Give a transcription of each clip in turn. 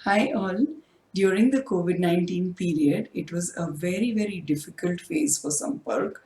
Hi all. During the COVID-19 period, it was a very difficult phase for Sampark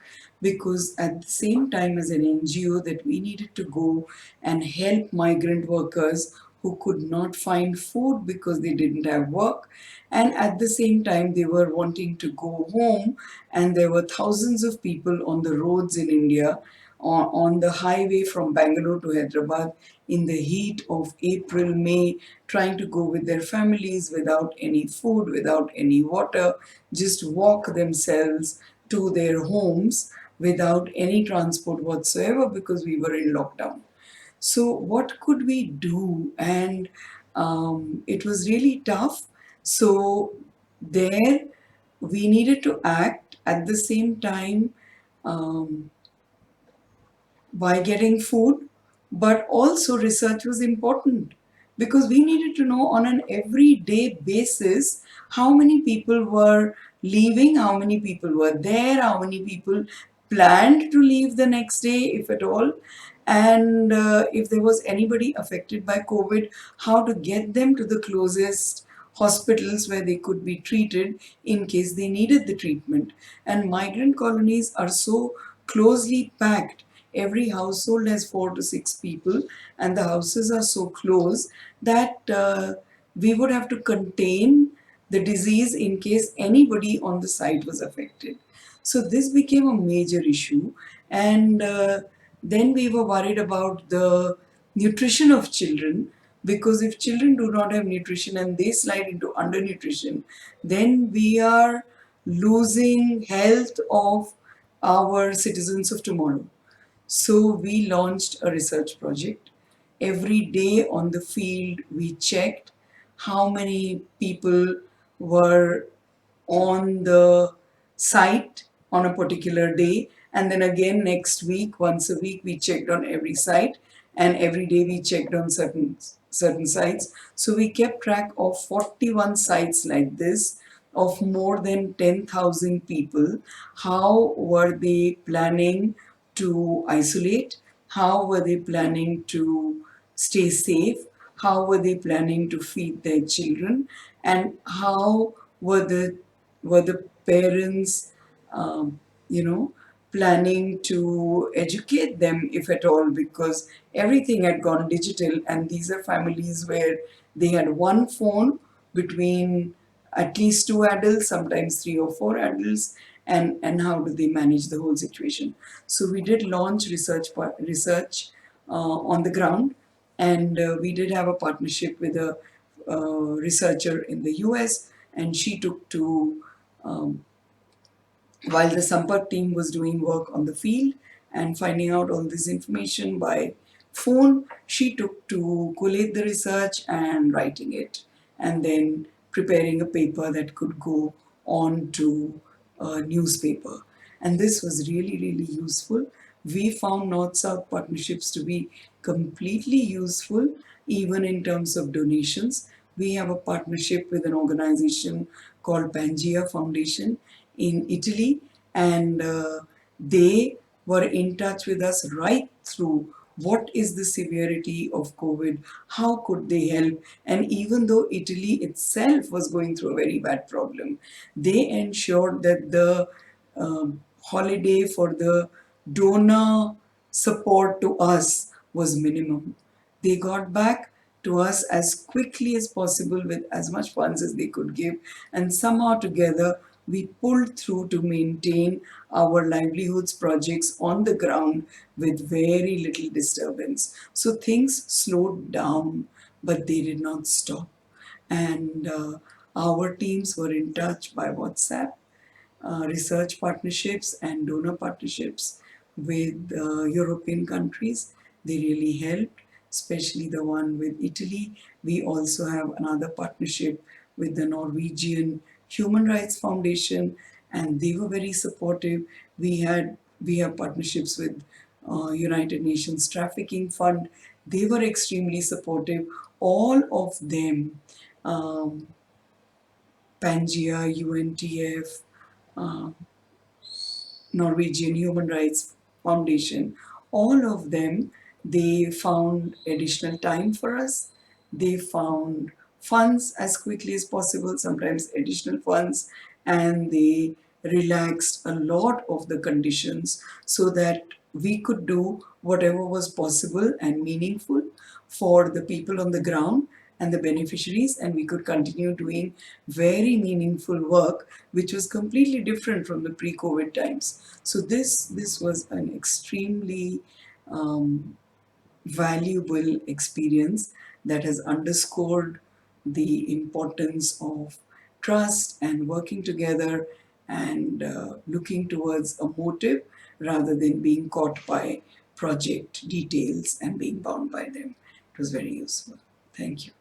because at the same time as an NGO that we needed to go and help migrant workers who could not find food because they didn't have work, and at the same time they were wanting to go home, and there were thousands of people on the roads in India on the highway from Bangalore to Hyderabad in the heat of April, May, trying to go with their families without any food, without any water, just walk themselves to their homes without any transport whatsoever because we were in lockdown. So, what could we do? And it was really tough. So, there we needed to act at the same time. Um, by getting food, but also research was important because we needed to know on an everyday basis how many people were leaving, how many people were there, how many people planned to leave the next day, if at all, and if there was anybody affected by COVID, how to get them to the closest hospitals where they could be treated in case they needed the treatment. And migrant colonies are so closely packed. Every household has 4 to 6 people, and the houses are so close that we would have to contain the disease in case anybody on the site was affected. So this became a major issue, and then we were worried about the nutrition of children, because if children do not have nutrition and they slide into undernutrition, then we are losing health of our citizens of tomorrow. So we launched a research project. Every day on the field, we checked how many people were on the site on a particular day, and then again next week, once a week, we checked on every site, and every day we checked on certain sites. So we kept track of 41 sites like this, of more than 10,000 people. How were they planning to isolate? How were they planning to stay safe? How were they planning to feed their children? And how were the parents, um, you know, planning to educate them, if at all, because everything had gone digital, and these are families where they had one phone between at least two adults, sometimes 3 or 4 adults, and how do they manage the whole situation? So we did launch research on the ground, and we did have a partnership with a researcher in the US, and she took to, while the Sampark team was doing work on the field and finding out all this information by phone, she took to collate the research and writing it, and then preparing a paper that could go on to a newspaper. And this was really useful. We found North-South Partnerships to be completely useful, even in terms of donations. We have a partnership with an organization called Pangea Foundation in Italy, and they were in touch with us right through what is the severity of COVID, how could they help. And even though Italy itself was going through a very bad problem, they ensured that the holiday for the donor support to us was minimum. They got back to us as quickly as possible with as much funds as they could give, and somehow together we pulled through to maintain our livelihoods projects on the ground with very little disturbance. So things slowed down, but they did not stop. And our teams were in touch by WhatsApp, research partnerships and donor partnerships with European countries. They really helped, especially the one with Italy. We also have another partnership with the Norwegian Human Rights Foundation, and they were very supportive. We have partnerships with United Nations Trafficking Fund. They were extremely supportive. All of them, um, Pangea, UNTF, Norwegian Human Rights Foundation, all of them, they found additional time for us. They found funds as quickly as possible, sometimes additional funds, and they relaxed a lot of the conditions so that we could do whatever was possible and meaningful for the people on the ground and the beneficiaries, and we could continue doing very meaningful work which was completely different from the pre-COVID times. So this was an extremely valuable experience that has underscored the importance of trust and working together and looking towards a motive rather than being caught by project details and being bound by them. It was very useful. Thank you.